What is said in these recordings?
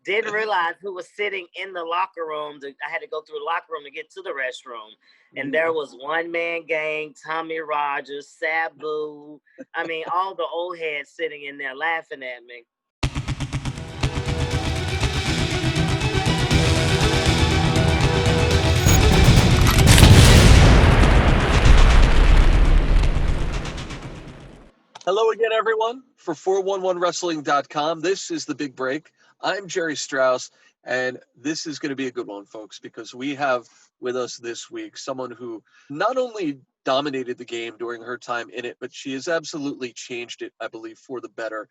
Didn't realize who was sitting in the locker room. I had to go through the locker room to get to the restroom. And there was One Man Gang, Tommy Rogers, Sabu. I mean, all the old heads sitting in there laughing at me. Hello again, everyone, for 411wrestling.com. This is The Big Break. I'm Jerry Strauss, and this is going to be a good one, folks, because we have with us this week someone who not only dominated the game during her time in it, but she has absolutely changed it, I believe, for the better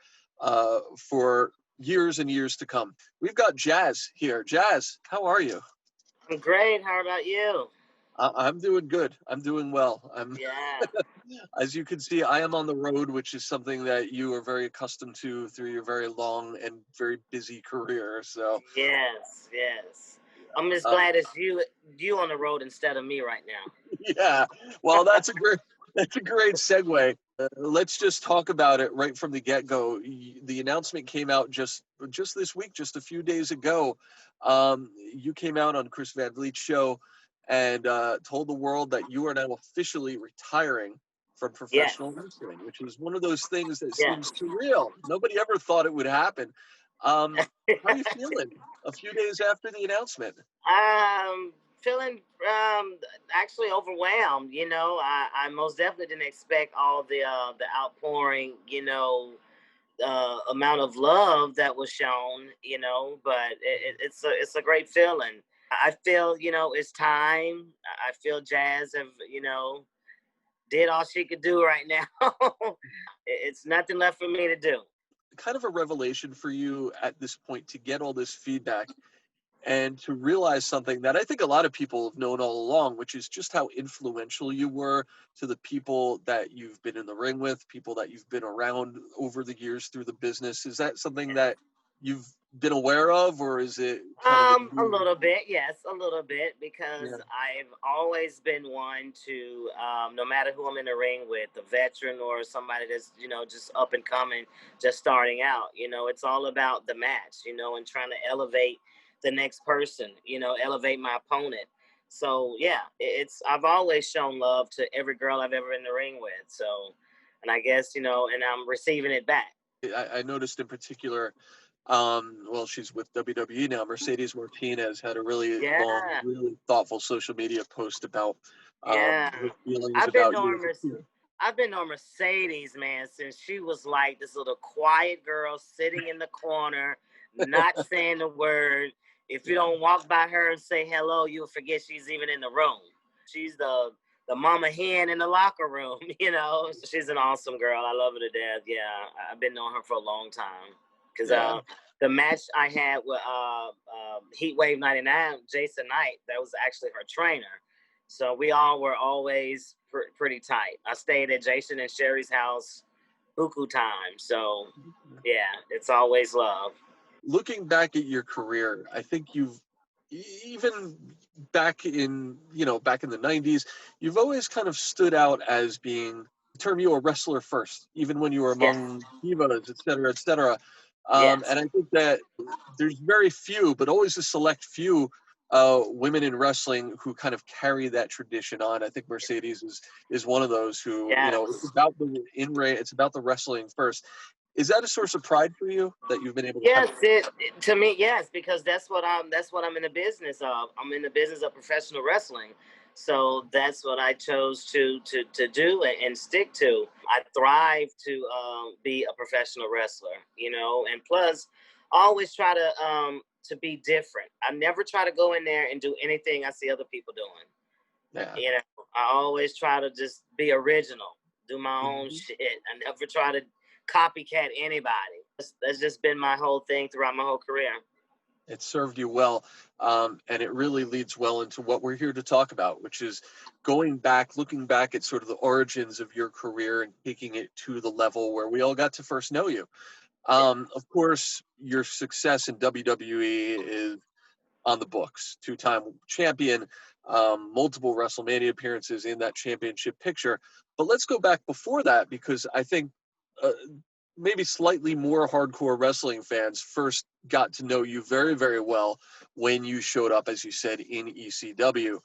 for years and years to come. We've got Jazz here. Jazz, how are you? I'm great. How about you? I'm doing good. I'm doing well. Yeah. As you can see, I am on the road, which is something that you are very accustomed to through your very long and very busy career. So yes. I'm just glad it's you on the road instead of me right now. Yeah, well, that's a great segue. Let's just talk about it right from the get-go. The announcement came out just this week, just a few days ago. You came out on Chris Van Vliet's show and told the world that you are now officially retiring from professional wrestling, which is one of those things that seems surreal. Nobody ever thought it would happen. How are you feeling a few days after the announcement? Feeling actually overwhelmed. You know, I most definitely didn't expect all the outpouring, amount of love that was shown, but it's a great feeling. I feel, it's time. I feel Jazz have, did all she could do right now. It's nothing left for me to do. Kind of a revelation for you at this point to get all this feedback and to realize something that I think a lot of people have known all along, which is just how influential you were to the people that you've been in the ring with, people that you've been around over the years through the business. Is that something that you've been aware of, or is it kind of a little bit, yes, a little bit, because I've always been one to, no matter who I'm in the ring with, a veteran or somebody that's, just up and coming, just starting out, it's all about the match, and trying to elevate the next person, elevate my opponent. So I've always shown love to every girl I've ever been in the ring with. So, and I guess, and I'm receiving it back. I noticed in particular, she's with WWE now. Mercedes Martinez had a really long, really thoughtful social media post about her feelings about you. I've been on Mercedes, man, since she was like this little quiet girl sitting in the corner, not saying a word. If you don't walk by her and say hello, you'll forget she's even in the room. She's the mama hen in the locker room, She's an awesome girl. I love her to death. Yeah, I've been knowing her for a long time. Because the match I had with Heatwave 99, Jason Knight, that was actually her trainer. So we all were always pretty tight. I stayed at Jason and Sherry's house buku time. So, it's always love. Looking back at your career, I think you've even back in the 90s, you've always kind of stood out as being the term you were a wrestler first, even when you were among divas, et cetera, et cetera. And I think that there's very few, but always a select few women in wrestling who kind of carry that tradition on. I think Mercedes is one of those who, it's about the in-ring, it's about the wrestling first. Is that a source of pride for you that you've been able to? Yes, to me, yes, because that's what I'm in the business of. I'm in the business of professional wrestling. So that's what I chose to do and stick to. I thrive to be a professional wrestler, and plus I always try to be different. I never try to go in there and do anything I see other people doing. Yeah. I always try to just be original, do my own shit. I never try to copycat anybody. That's just been my whole thing throughout my whole career. It served you well, and it really leads well into what we're here to talk about, which is looking back at sort of the origins of your career and taking it to the level where we all got to first know you. Of course, your success in WWE is on the books. 2-time champion, multiple WrestleMania appearances in that championship picture. But let's go back before that, because I think maybe slightly more hardcore wrestling fans first got to know you very, very well when you showed up, as you said, in ECW.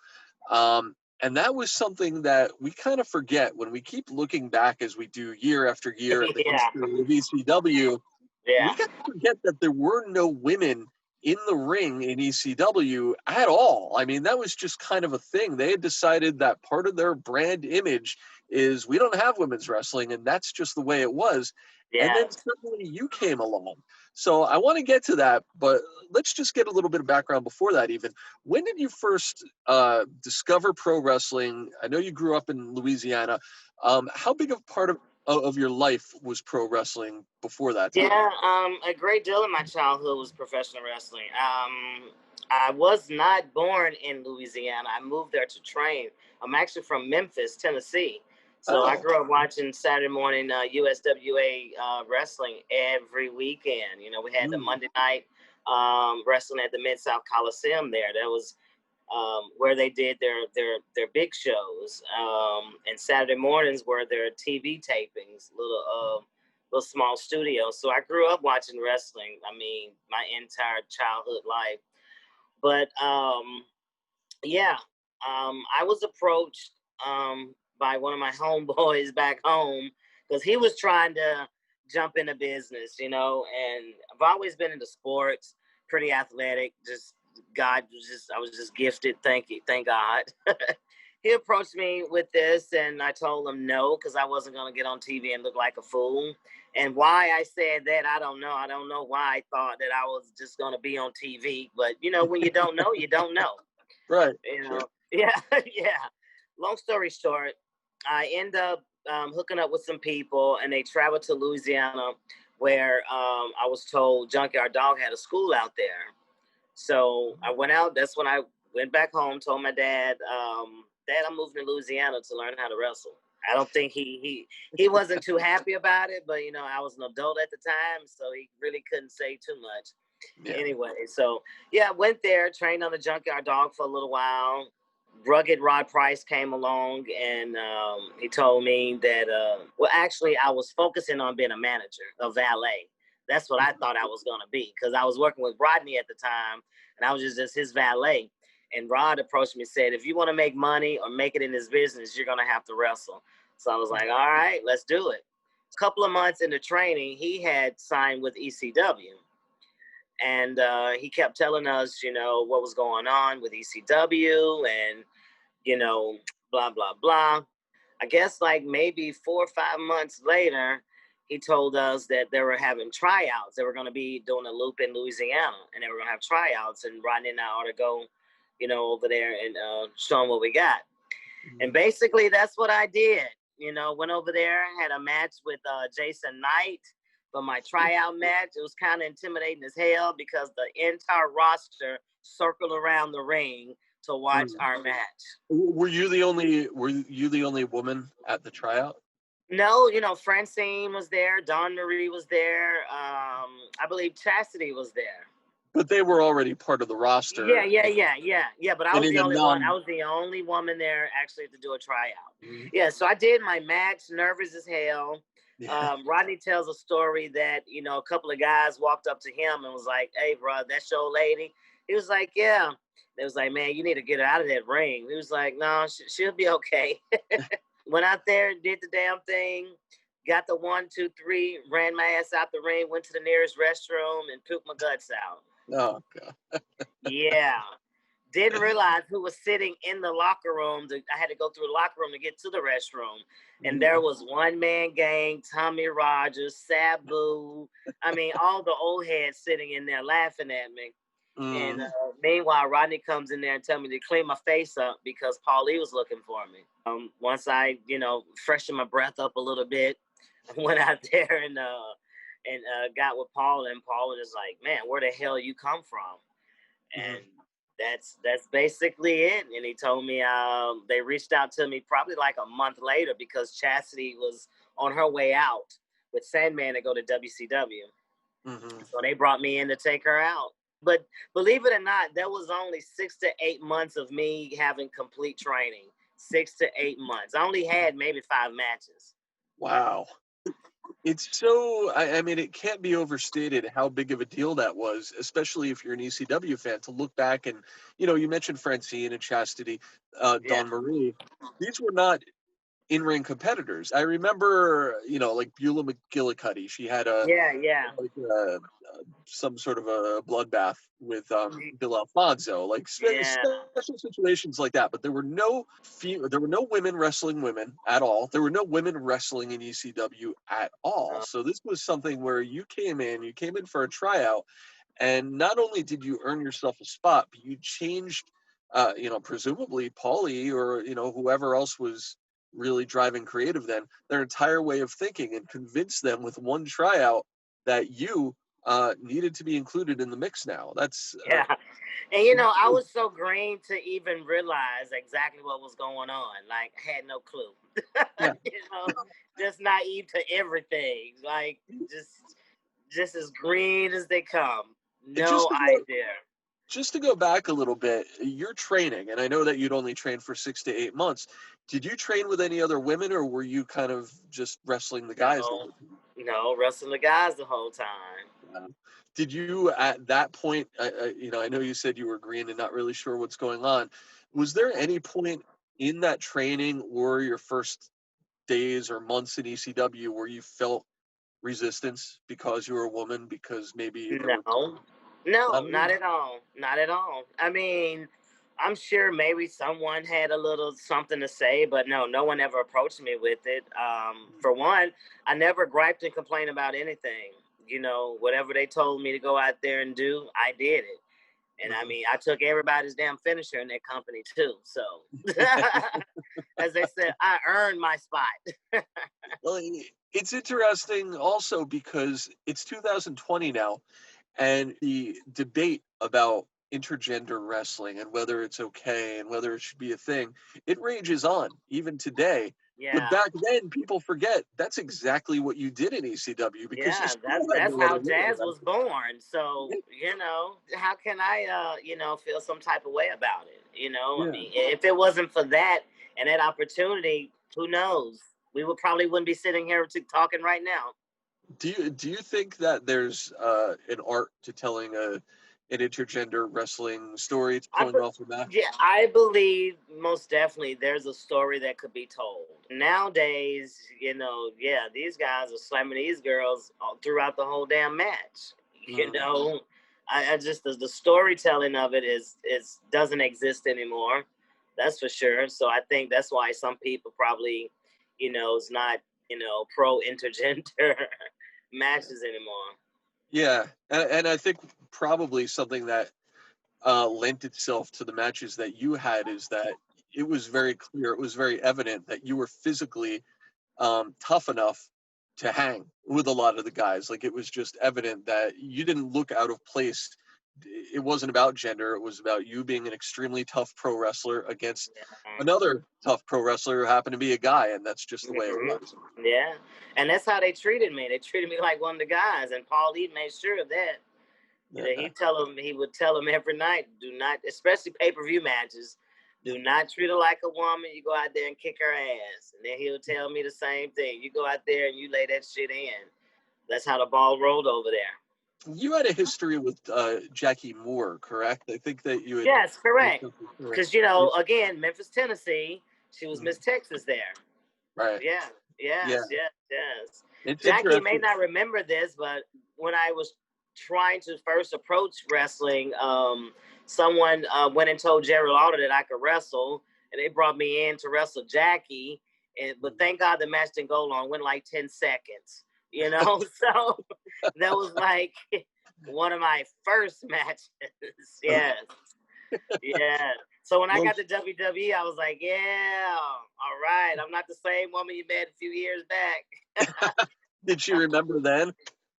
And that was something that we kind of forget when we keep looking back, as we do year after year, at the Yeah. history of ECW. Yeah. We got to forget that there were no women in the ring in ECW at all. I mean, that was just kind of a thing. They had decided that part of their brand image is we don't have women's wrestling, and that's just the way it was. And Yeah. then suddenly you came along. So I want to get to that, but let's just get a little bit of background before that even. When did you first discover pro wrestling? I know you grew up in Louisiana. How big of part of your life was pro wrestling before that time? Yeah, a great deal of my childhood was professional wrestling. I was not born in Louisiana. I moved there to train. I'm actually from Memphis, Tennessee. So I Oh. grew up watching Saturday morning USWA wrestling every weekend. You know, we had the Monday night wrestling at the Mid-South Coliseum there. That was where they did their big shows. And Saturday mornings were their TV tapings, little small studios. So I grew up watching wrestling. I mean, my entire childhood life. But yeah, I was approached by one of my homeboys back home because he was trying to jump into business, you know. And I've always been into sports, pretty athletic. Just I was just gifted. Thank God. He approached me with this, and I told him no because I wasn't going to get on TV and look like a fool. And why I said that, I don't know. I don't know why I thought that I was just going to be on TV. But, you know, when you don't know, you don't know. Right. You know, Sure. yeah, yeah. Long story short, I end up hooking up with some people, and they traveled to Louisiana, where I was told Junkyard Dog had a school out there. So I went out. That's when I went back home, told my dad, Dad, I'm moving to Louisiana to learn how to wrestle. I don't think he wasn't too happy about it, but you know, I was an adult at the time, so he really couldn't say too much. Yeah. Anyway, so yeah, I went there, trained on the Junkyard Dog for a little while. Rugged Rod Price came along, and he told me that well, actually, I was focusing on being a manager, a valet. That's what I thought I was going to be, because I was working with Rodney at the time, and I was just his valet. And Rod approached me and said, if you want to make money or make it in this business, you're going to have to wrestle. So I was like, all right, let's do it. A couple of months into training, he had signed with ECW. And he kept telling us, you know, what was going on with ECW and, you know, blah, blah, blah. I guess like maybe 4 or 5 months later, he told us that they were having tryouts. They were going to be doing a loop in Louisiana, and they were going to have tryouts, and Rodney and I ought to go, you know, over there and show them what we got. And basically that's what I did. You know, went over there, had a match with Jason Knight for my tryout match. It was kind of intimidating as hell because the entire roster circled around the ring to watch our match. Were you the only woman at the tryout? No, you know, Francine was there, Dawn Marie was there, I believe Chastity was there. But they were already part of the roster. Yeah. But I was And the in a only non- one. I was the only woman there actually to do a tryout. Yeah, so I did my match, nervous as hell. Yeah. Rodney tells a story that, you know, a couple of guys walked up to him and was like, hey, bro, that's your lady? He was like, yeah. They was like, man, you need to get her out of that ring. He was like, no, she'll be okay. Went out there, did the damn thing, got the 1, 2, 3, ran my ass out the ring, went to the nearest restroom and pooped my guts out. Oh, God. Yeah. Didn't realize who was sitting in the locker room. I had to go through the locker room to get to the restroom. And there was One Man Gang, Tommy Rogers, Sabu. I mean, all the old heads sitting in there laughing at me. And meanwhile, Rodney comes in there and tells me to clean my face up because Paulie was looking for me. Once I, you know, freshened my breath up a little bit, I went out there and got with Paul, and Paul was just like, man, where the hell you come from? And that's basically it. And he told me they reached out to me probably like a month later because Chastity was on her way out with Sandman to go to WCW. So they brought me in to take her out. But believe it or not, there was only 6 to 8 months of me having complete training. 6 to 8 months. I only had maybe 5 matches. Wow. It's so, I mean, it can't be overstated how big of a deal that was, especially if you're an ECW fan, to look back and, you mentioned Francine and Chastity, Yeah, Dawn Marie. These were not in-ring competitors. I remember, like Beulah McGillicuddy. She had yeah, yeah, like some sort of a bloodbath with Bill Alfonso, like yeah. special situations like that. But there were no women wrestling women at all. There were no women wrestling in ECW at all. Uh, So this was something where you came in for a tryout, and not only did you earn yourself a spot, but you changed, presumably Paulie or whoever else was really driving creative then, their entire way of thinking, and convinced them with one tryout that you needed to be included in the mix now. That's yeah. And I was so green to even realize exactly what was going on. Like, I had no clue. yeah. Just naive to everything. Like, just as green as they come. And just No to go, idea. just to go back a little bit, your training, and I know that you'd only trained for 6 to 8 months. Did you train with any other women, or were you kind of just wrestling the guys the No, whole time? no, wrestling the guys the whole time. Did you at that point, I know you said you were green and not really sure what's going on. Was there any point in that training or your first days or months in ECW where you felt resistance because you were a woman, because maybe there was No, not no, at not all? at all. Not at all. I mean, I'm sure maybe someone had a little something to say, but no, no one ever approached me with it. For one, I never griped and complained about anything. Whatever they told me to go out there and do, I did it. And I Mhm. mean, I took everybody's damn finisher in that company too. So, as they said, I earned my spot. Well, it's interesting also because it's 2020 now, and the debate about intergender wrestling and whether it's okay and whether it should be a thing, it rages on even today. But Yeah. back then, people forget that's exactly what you did in ECW, because you Yeah, still that's had that's no other how women jazz around. was born. So, how can I feel some type of way about it? I Yeah. mean, if it wasn't for that and that opportunity, who knows? We would probably wouldn't be sitting here talking right now. Do you think that there's an art to telling an intergender wrestling story, to I pulling be- off a match? yeah, I believe most definitely there's a story that could be told. Nowadays, yeah, these guys are slamming these girls throughout the whole damn match. You Mm. know, I just the storytelling of it is doesn't exist anymore. That's for sure. So I think that's why some people probably, is not pro intergender matches anymore. Yeah, and I think probably something that lent itself to the matches that you had is that it was very clear, it was very evident that you were physically tough enough to hang with a lot of the guys. Like, it was just evident that you didn't look out of place. It wasn't about gender. It was about you being an extremely tough pro wrestler against another tough pro wrestler who happened to be a guy, and that's just the way it Hmm. was. Yeah, and that's how they treated me. They treated me like one of the guys, and Paul Lee made sure of that. Yeah. He would tell him every night, do not, especially pay-per-view matches, do not treat her like a woman. You go out there and kick her ass, and then he'll tell me the same thing. You go out there and you lay that shit in. That's how the ball rolled over there. You had a history with Jackie Moore, correct? I think that you had Yes, correct. worked with her. Because again, Memphis, Tennessee, she was Miss Texas there. Right. Yeah, Yeah. yes, yes, yes. It's Jackie may interesting. not remember this, but when I was trying to first approach wrestling, someone went and told Jerry Lawler that I could wrestle, and they brought me in to wrestle Jackie. But thank God the match didn't go long; went like 10 seconds. So that was like one of my first matches. Yes, yeah. So when I Well, got to WWE, I was like, yeah, all right. I'm not the same woman you met a few years back. did she remember then? Did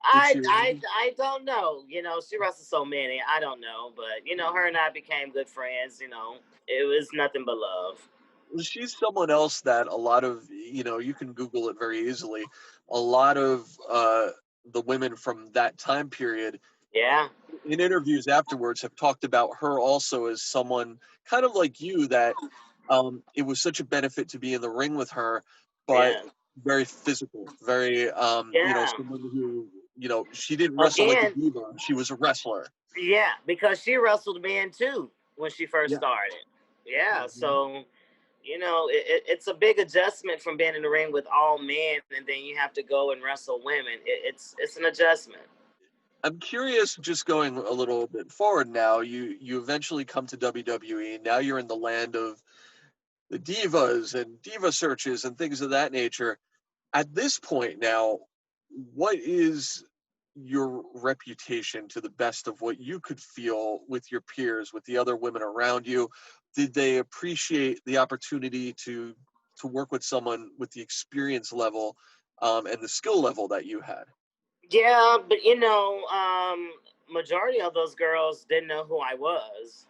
I she I remember? I don't know. She wrestled so many. I don't know, but her and I became good friends. It was nothing but love. Well, she's someone else that a lot of, you can Google it very easily. A lot of the women from that time period Yeah, in interviews afterwards have talked about her also as someone kind of like you, that it was such a benefit to be in the ring with her, but yeah, very physical, very Yeah. someone who, she didn't wrestle like a Again, diva. She was a wrestler. yeah, because she wrestled men too when she first Yeah. started. Yeah, Mhm. so it's a big adjustment from being in the ring with all men, and then you have to go and wrestle women. It's an adjustment. I'm curious, just going a little bit forward now, you eventually come to WWE. Now you're in the land of the divas and diva searches and things of that nature. At this point now, what is your reputation to the best of what you could feel with your peers, with the other women around you? Did they appreciate the opportunity to work with someone with the experience level and the skill level that you had? Yeah, but majority of those girls didn't know who I was.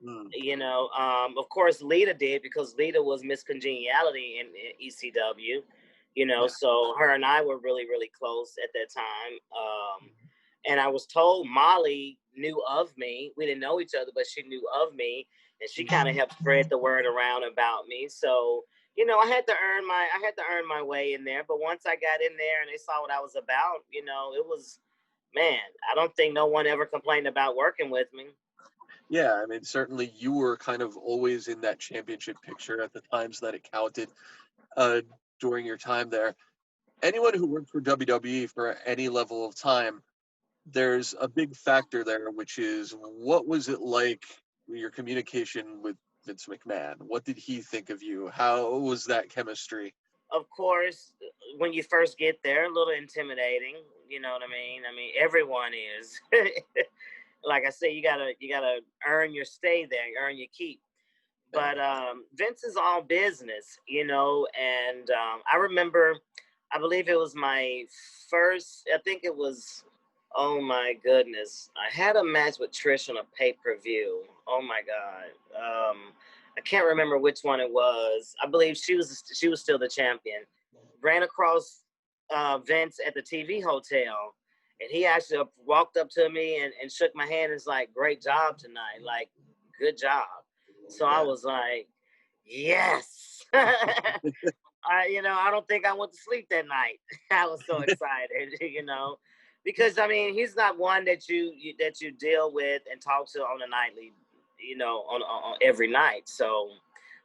Mm, Of course, Lita did because Lita was Miss Congeniality in ECW. yeah. So her and I were really, really close at that time. And I was told Molly knew of me. We didn't know each other, but she knew of me, and she kind of Mhm. helped spread the word around about me. So I had to earn my way in there. But once I got in there and they saw what I was about, it was, man. I don't think no one ever complained about working with me. Yeah, I mean, certainly you were kind of always in that championship picture at the times that it counted uh, during your time there. Anyone who worked for WWE for any level of time, there's a big factor there, which is what was it like your communication with Vince McMahon? What did he think of you? How was that chemistry? Of course, when you first get there, a little intimidating. You know what I mean? I mean, everyone is. Like I said, you gotta earn your stay there, earn your keep. Yeah. But Vince is all business, and I remember, I believe it was my first. I think it was. Oh my goodness! I had a match with Trish on a pay-per-view. Oh my god! I can't remember which one it was. I believe she was still the champion. Ran across Vince at the TV hotel, and he actually walked up to me and shook my hand and was like, "Great job tonight! Like, good job." So I Yeah. was like, "Yes." I don't think I went to sleep that night. I was so excited, because I mean, he's not one that you deal with and talk to on a nightly, on every night. So Mhm.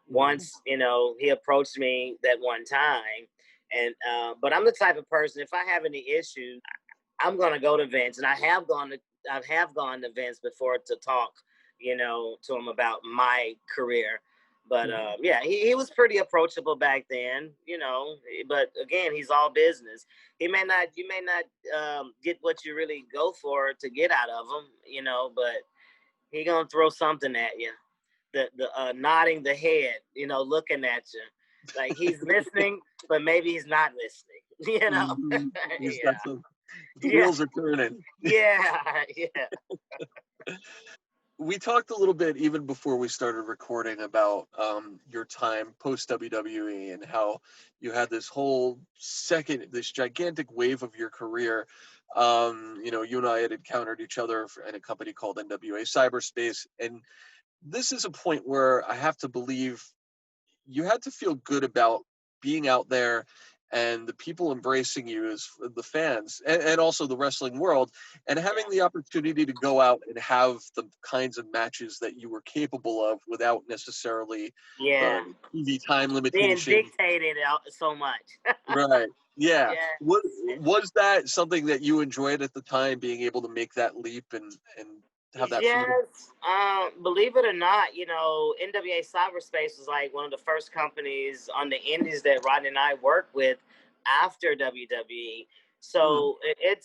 once he approached me that one time, and but I'm the type of person, if I have any issues, I'm gonna go to Vince, and I have gone to Vince before to talk, to him about my career. But Mhm. yeah, he was pretty approachable back then, But again, he's all business. You may not get what you really go for to get out of him, but he gonna throw something at you. The nodding the head, looking at you, like he's listening, but maybe he's not listening. Mhm. He's got Yeah, the yeah, wheels are turning. yeah, yeah. We talked a little bit even before we started recording about your time post WWE and how you had this gigantic wave of your career. You and I had encountered each other in a company called NWA Cyberspace, and this is a point where I have to believe you had to feel good about being out there and the people embracing you as the fans and also the wrestling world and having Yeah. the opportunity to go out and have the kinds of matches that you were capable of without necessarily Yeah. the TV time Being limitations. dictated so much. Right. Yeah. Yes. What was that something that you enjoyed at the time, being able to make that leap and have that freedom? Yes. Believe it or not, NWA Cyberspace was like one of the first companies on the indies that Rodney and I worked with after WWE. Mm, So it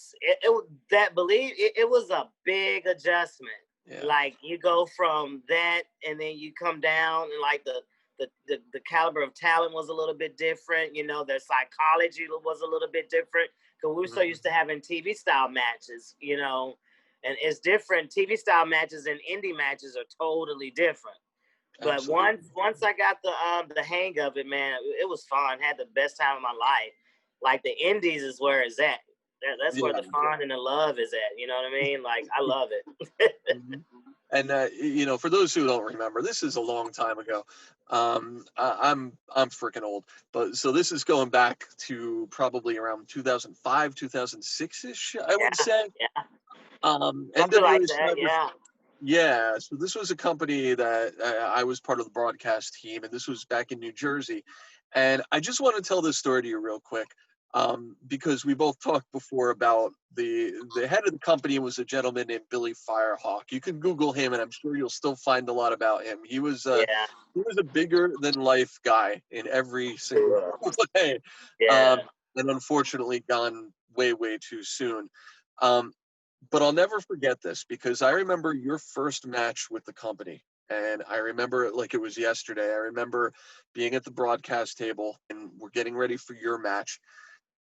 was a big adjustment. yeah. Like you go from that and then you come down and like the caliber of talent was a little bit different. Their psychology was a little bit different because we were so Mm, used to having TV style matches, and it's different. TV style matches and indie matches are totally different. But once absolutely. once I got the hang of it, man, it was fun. Had the best time of my life. Like the indies is where it's at. That's where Yeah. the fun and the love is at. You know what I mean? Like I love it. Mhm. And you know, for those who don't remember, this is a long time ago. I'm freaking old, but so this is going back to probably around 2005, 2006 ish, I would say. Yeah. Something like NWA that. started. Yeah. Yeah, so this was a company that I was part of the broadcast team, and this was back in New Jersey. And I just want to tell this story to you real quick, because we both talked before about the head of the company was a gentleman named Billy Firehawk. You can Google him, and I'm sure you'll still find a lot about him. Yeah. He was a bigger than life guy in every single way, Yeah. um, and unfortunately gone way too soon. Um, but I'll never forget this because I remember your first match with the company. And I remember it like it was yesterday. I remember being at the broadcast table and we're getting ready for your match.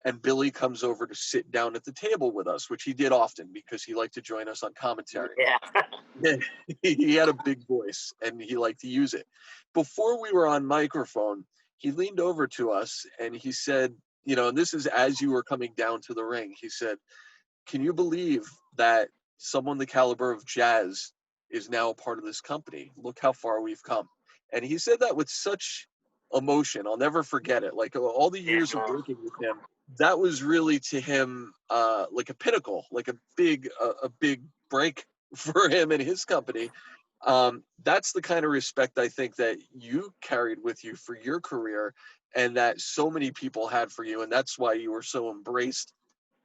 And Billy comes over to sit down at the table with us, which he did often because he liked to join us on commentary. Yeah. He had a big voice and he liked to use it. Before we were on microphone, he leaned over to us and he said, you know, and this is as you were coming down to the ring, he said, can you believe that someone the caliber of Jazz is now a part of this company? Look how far we've come. And he said that with such emotion. I'll never forget it. Like all the years of working with him, that was really to him like a pinnacle, like a big break for him and his company. That's the kind of respect I think that you carried with you for your career and that so many people had for you. And that's why you were so embraced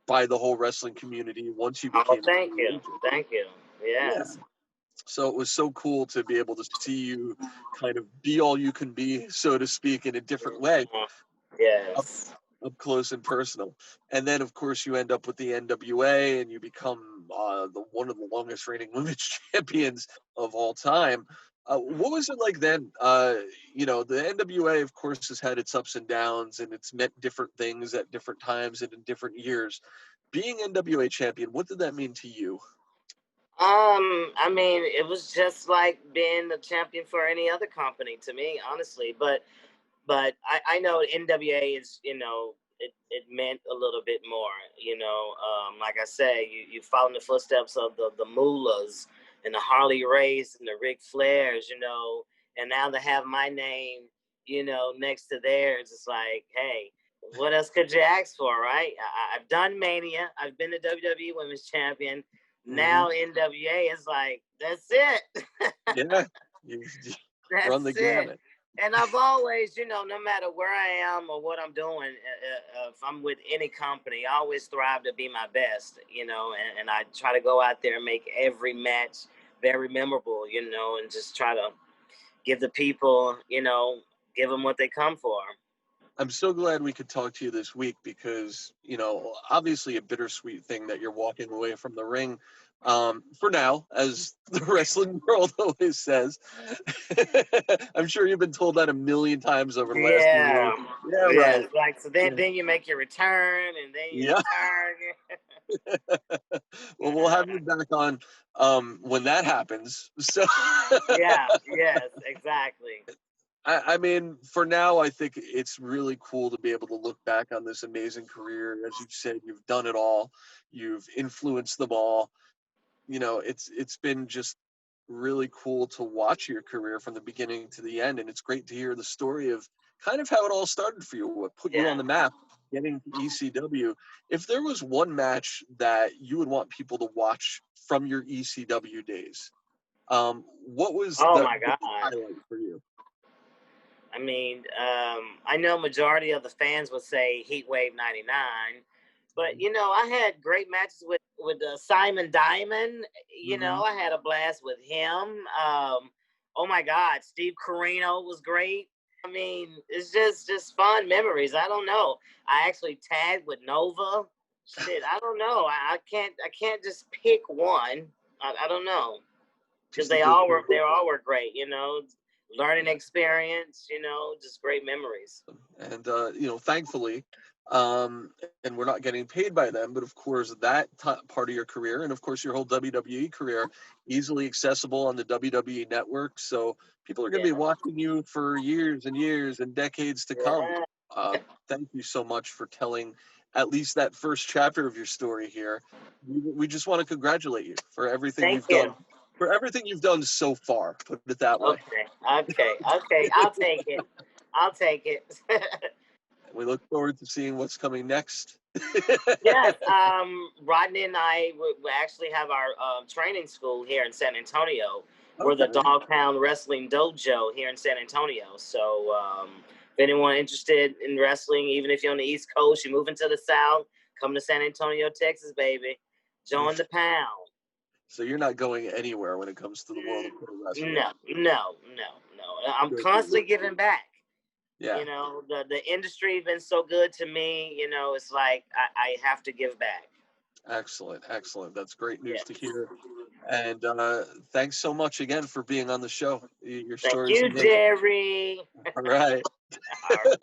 by the whole wrestling community once you Oh, became a thank free you. agent. Thank you. Yeah. Yes. So it was so cool to be able to see you kind of be all you can be, so to speak, in a different way, up, Yes. up close and personal. And then, of course, you end up with the NWA and you become the one of the longest reigning women's champions of all time. What was it like then? You know, the NWA, of course, has had its ups and downs and it's meant different things at different times and in different years. Being NWA champion, what did that mean to you? I mean, it was just like being the champion for any other company to me, honestly. But I know NWA is, you know, it meant a little bit more, you know. Like I said, you follow in the footsteps of the Moolahs and the Harley Race and the Ric Flairs, you know, and now to have my name, you know, next to theirs, it's like, hey, what else could you ask for, right? I've done Mania, I've been the WWE Women's Champion. Now NWA is like, that's it. Yeah, you run the That's it. gamut. And I've always, you know, no matter where I am or what I'm doing, if I'm with any company, I always strive to be my best, you know, and I try to go out there and make every match very memorable, you know, and just try to give the people, you know, give them what they come for. I'm so glad we could talk to you this week because, you know, obviously a bittersweet thing that you're walking away from the ring for now, as the wrestling world always says. I'm sure you've been told that a million times over the last few years. Yeah. Yeah, Yeah. right. Like, so Yeah. then you make your return and then you Yeah. return. Well, we'll have you back on when that happens. So Yeah. Yes, exactly. I mean, for now, I think it's really cool to be able to look back on this amazing career. As you've said, you've done it all. You've influenced them all. You know, it's been just really cool to watch your career from the beginning to the end. And it's great to hear the story of kind of how it all started for you, what put you on Yeah. the map, getting to ECW. If there was one match that you would want people to watch from your ECW days, what was Oh the my big God. highlight for you? I mean, I know majority of the fans would say Heat Wave '99, but you know, I had great matches with Simon Diamond. You know, I had a blast with him. Oh my God, Steve Corino was great. I mean, it's just fun memories. I don't know. I actually tagged with Nova. Shit, I don't know. I can't just pick one. I don't know because Just a good time. they all were great. You know, learning experience. You know, just great memories. And you know, thankfully, um, and we're not getting paid by them, but of course that part of your career, and of course your whole WWE career, easily accessible on the WWE network. So people are going to be Yeah. watching you for years and years and decades to come. Yeah. Uh, Thank you so much for telling at least that first chapter of your story here. We just want to congratulate you for everything Thank you've you. done for everything you've done so far. Put it that way. Okay. I'll take it. I'll take it. We look forward to seeing what's coming next. Yes, Rodney and I we actually have our training school here in San Antonio. We're the Okay. Dog Pound Wrestling Dojo here in San Antonio. So if anyone interested in wrestling, even if you're on the East Coast, you're moving to the South, come to San Antonio, Texas, baby. Join the pound. So you're not going anywhere when it comes to the world of pro wrestling. No. I'm constantly giving back. Yeah. You know, the industry has been so good to me. You know, it's like I have to give back. Excellent. That's great news to hear. And thanks so much again for being on the show. Your Thank stories you, amazing. Jerry. All right. All right.